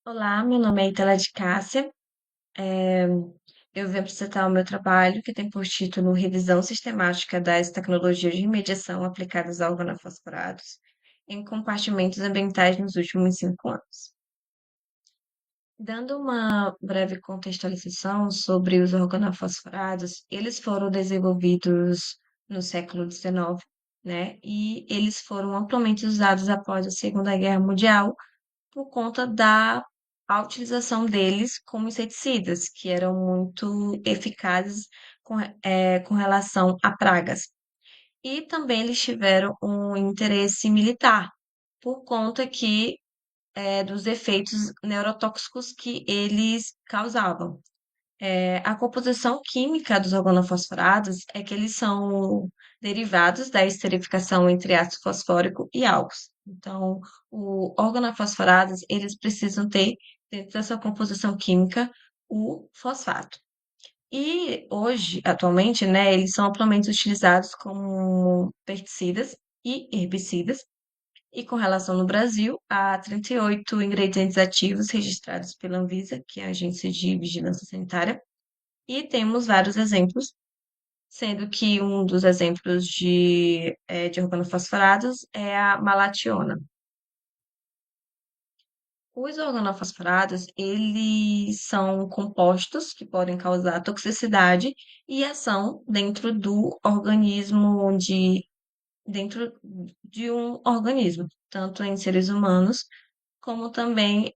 Olá, meu nome é Itala de Cássia. É, eu vim apresentar o meu trabalho, que tem por título Revisão Sistemática das Tecnologias de Remediação Aplicadas a Organofosforados em Compartimentos Ambientais nos últimos 5 anos. Dando uma breve contextualização sobre os organofosforados, eles foram desenvolvidos no século XIX, né? E eles foram amplamente usados após a Segunda Guerra Mundial por conta da utilização deles como inseticidas, que eram muito eficazes com relação a pragas. E também eles tiveram um interesse militar, por conta dos efeitos neurotóxicos que eles causavam. A composição química dos organofosforados é que eles são derivados da esterificação entre ácido fosfórico e álcools. Então, os organofosforados, eles precisam ter, dentro da sua composição química, o fosfato. E hoje, atualmente, né, eles são amplamente utilizados como pesticidas e herbicidas. E com relação no Brasil, há 38 ingredientes ativos registrados pela Anvisa, que é a Agência de Vigilância Sanitária, e temos vários exemplos, sendo que um dos exemplos de organofosforados é a malationa. Os organofosforados, eles são compostos que podem causar toxicidade e ação dentro de um organismo, tanto em seres humanos como também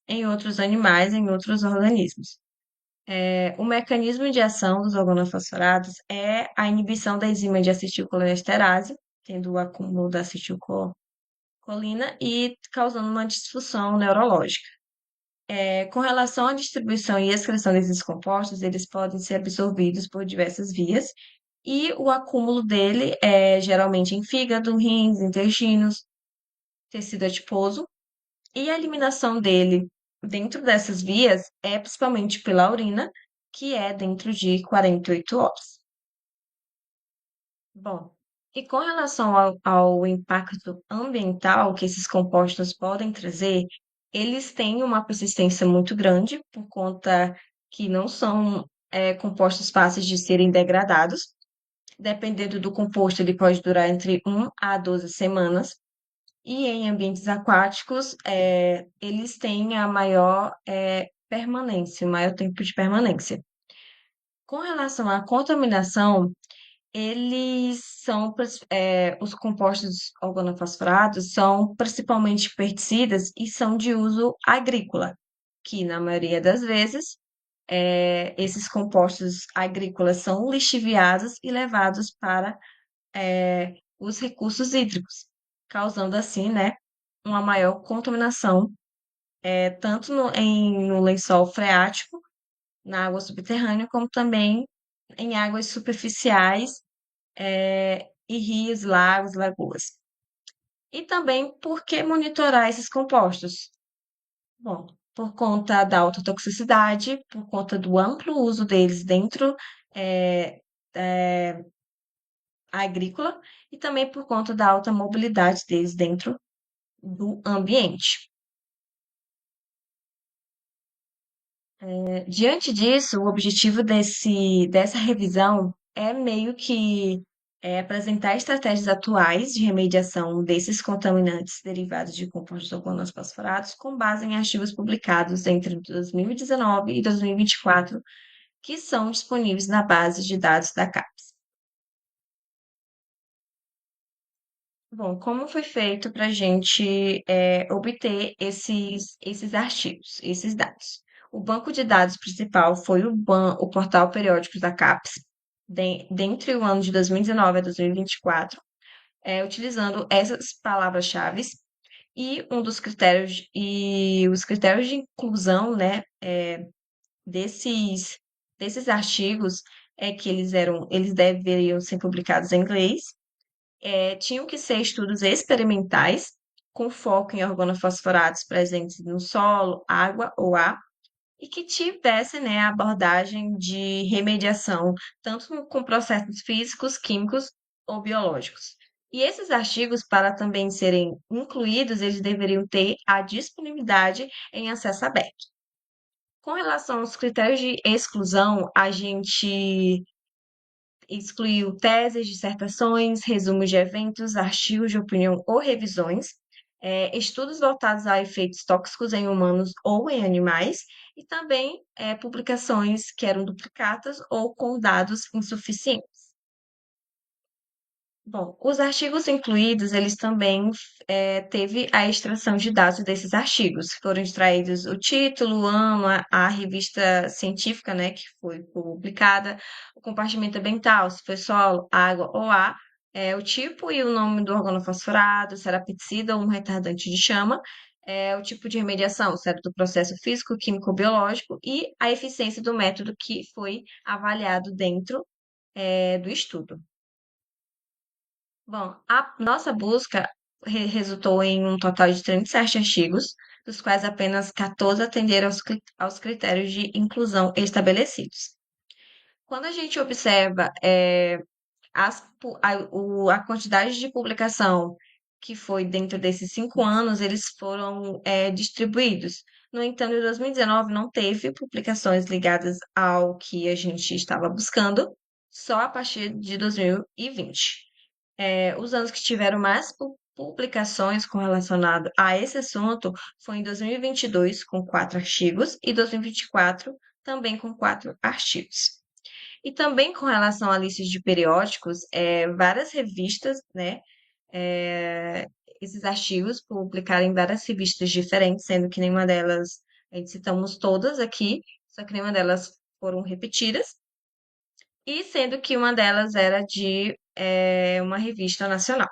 em outros animais, em outros organismos. O mecanismo de ação dos organofosforados é a inibição da enzima de acetilcolinesterase, tendo o acúmulo da acetilcolina e causando uma disfunção neurológica. Com relação à distribuição e excreção desses compostos, eles podem ser absorvidos por diversas vias, e o acúmulo dele é geralmente em fígado, rins, intestinos, tecido adiposo, e a eliminação dele dentro dessas vias é principalmente pela urina, que é dentro de 48 horas. Bom, e com relação ao impacto ambiental que esses compostos podem trazer, eles têm uma persistência muito grande, por conta que não são compostos fáceis de serem degradados. Dependendo do composto, ele pode durar entre 1 a 12 semanas. E em ambientes aquáticos, eles têm a maior permanência, o maior tempo de permanência. Com relação à contaminação, os compostos organofosforados são principalmente pesticidas e são de uso agrícola, que na maioria das vezes, esses compostos agrícolas são lixiviados e levados para os recursos hídricos, causando assim, né, uma maior contaminação, tanto no lençol freático, na água subterrânea, como também em águas superficiais, e rios, lagos, lagoas. E também por que monitorar esses compostos? Bom, por conta da alta toxicidade, por conta do amplo uso deles dentro eh, eh, agrícola e também por conta da alta mobilidade deles dentro do ambiente. Diante disso, o objetivo dessa revisão é meio que apresentar estratégias atuais de remediação desses contaminantes derivados de compostos organofosforados com base em artigos publicados entre 2019 e 2024, que são disponíveis na base de dados da CAPES. Bom, como foi feito para a gente obter esses artigos, esses dados? O banco de dados principal foi o portal periódico da CAPES, dentre o ano de 2019 a 2024, utilizando essas palavras-chave e os critérios de inclusão, né, desses, desses artigos é que eles deveriam ser publicados em inglês, tinham que ser estudos experimentais, com foco em organofosforados presentes no solo, água ou ar, e que tivessem, né, a abordagem de remediação, tanto com processos físicos, químicos ou biológicos. E esses artigos, para também serem incluídos, eles deveriam ter a disponibilidade em acesso aberto. Com relação aos critérios de exclusão, a gente excluiu teses, dissertações, resumos de eventos, artigos de opinião ou revisões, estudos voltados a efeitos tóxicos em humanos ou em animais, e também publicações que eram duplicatas ou com dados insuficientes. Bom, os artigos incluídos, eles também teve a extração de dados desses artigos. Foram extraídos o título, o ano, a revista científica, né, que foi publicada, o compartimento ambiental, se foi solo, água ou ar, o tipo e o nome do organofosforado, se era pesticida ou um retardante de chama, o tipo de remediação, se era do processo físico, químico, biológico e a eficiência do método que foi avaliado dentro, do estudo. Bom, a nossa busca resultou em um total de 37 artigos, dos quais apenas 14 atenderam aos critérios de inclusão estabelecidos. Quando a gente observa a quantidade de publicação que foi dentro desses 5 anos, eles foram distribuídos. No entanto, em 2019 não teve publicações ligadas ao que a gente estava buscando, só a partir de 2020. Os anos que tiveram mais publicações com relacionado a esse assunto foi em 2022, com 4 artigos, e 2024, também com 4 artigos. E também com relação a listas de periódicos, várias revistas, né, é, esses artigos publicaram em várias revistas diferentes, sendo que nenhuma delas, a gente citamos todas aqui, só que nenhuma delas foram repetidas, e sendo que uma delas era de uma revista nacional.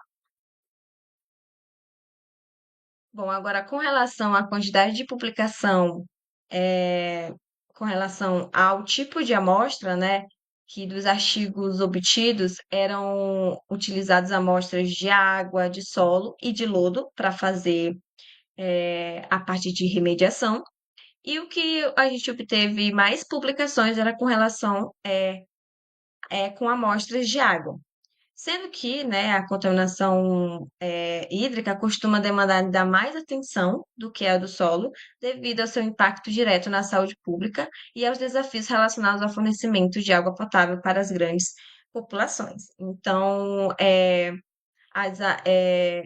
Bom, agora com relação à quantidade de publicação, eh, com relação ao tipo de amostra, né, que dos artigos obtidos eram utilizadas amostras de água, de solo e de lodo para fazer a parte de remediação. E o que a gente obteve mais publicações era com relação com amostras de água. Sendo que, né, a contaminação hídrica costuma demandar ainda mais atenção do que a do solo, devido ao seu impacto direto na saúde pública e aos desafios relacionados ao fornecimento de água potável para as grandes populações. Então,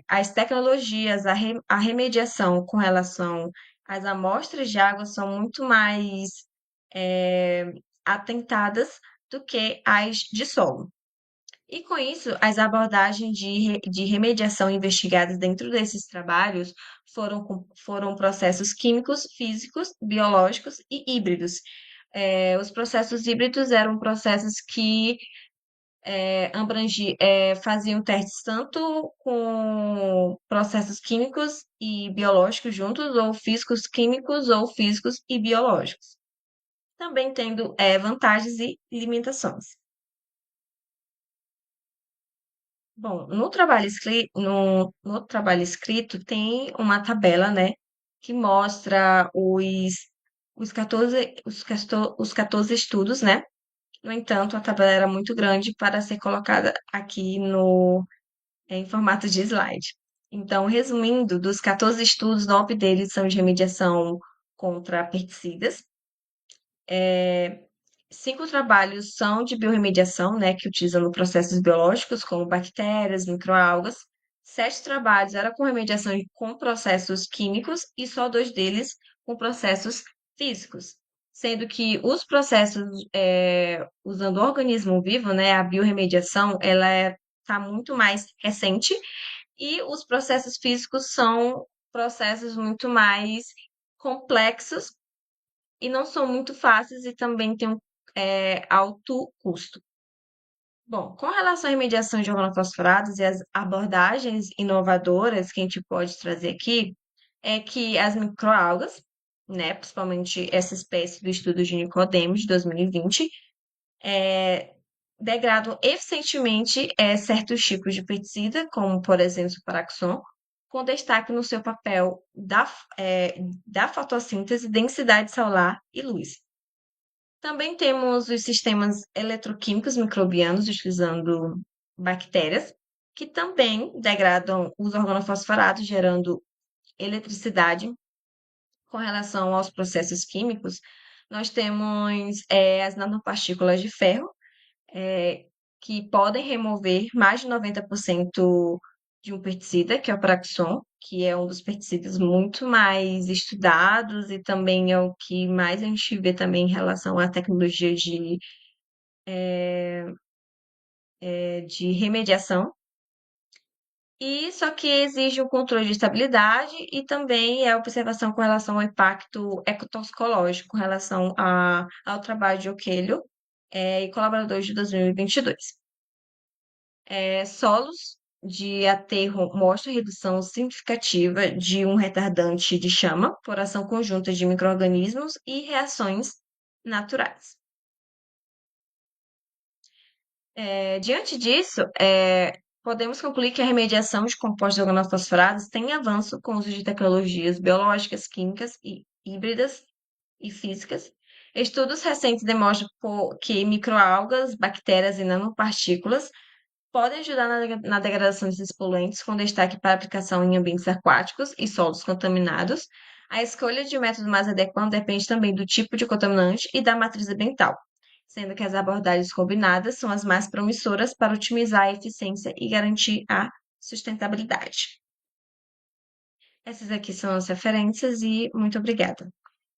as tecnologias, a remediação com relação às amostras de água são muito mais eh, atentadas do que as de solo. E com isso, as abordagens de remediação investigadas dentro desses trabalhos foram processos químicos, físicos, biológicos e híbridos. Os processos híbridos eram processos que faziam testes tanto com processos químicos e biológicos juntos, ou físicos químicos, ou físicos e biológicos, também tendo vantagens e limitações. Bom, no trabalho escrito tem uma tabela, né, que mostra os 14 estudos, né? No entanto, a tabela era muito grande para ser colocada aqui em formato de slide. Então, resumindo, dos 14 estudos, 9 deles são de remediação contra pesticidas. 5 trabalhos são de biorremediação, né, que utilizam processos biológicos, como bactérias, microalgas. 7 trabalhos eram com remediação com processos químicos e só 2 deles com processos físicos. Sendo que os processos usando organismo vivo, né, a biorremediação, ela está muito mais recente e os processos físicos são processos muito mais complexos e não são muito fáceis e também têm um alto custo. Bom, com relação à remediação de organofosforados e as abordagens inovadoras que a gente pode trazer aqui, é que as microalgas, né, principalmente essa espécie do estudo de Nicodemos de 2020, degradam eficientemente certos tipos de pesticida, como por exemplo o Paraxon, com destaque no seu papel da fotossíntese, densidade solar e luz. Também temos os sistemas eletroquímicos microbianos utilizando bactérias, que também degradam os organofosforados, gerando eletricidade. Com relação aos processos químicos, nós temos as nanopartículas de ferro, eh, que podem remover mais de 90% de um pesticida, que é o Praxon, que é um dos pesticidas muito mais estudados e também é o que mais a gente vê também em relação à tecnologia de remediação. E só que exige o controle de estabilidade e também a observação com relação ao impacto ecotoxicológico com relação ao trabalho de Oquelho e colaboradores de 2022. Solos de aterro mostram redução significativa de um retardante de chama por ação conjunta de micro-organismos e reações naturais. Diante disso, podemos concluir que a remediação de compostos organofosforados tem avanço com o uso de tecnologias biológicas, químicas e híbridas e físicas. Estudos recentes demonstram que microalgas, bactérias e nanopartículas podem ajudar na degradação desses poluentes, com destaque para aplicação em ambientes aquáticos e solos contaminados. A escolha de um método mais adequado depende também do tipo de contaminante e da matriz ambiental, sendo que as abordagens combinadas são as mais promissoras para otimizar a eficiência e garantir a sustentabilidade. Essas aqui são as referências e muito obrigada.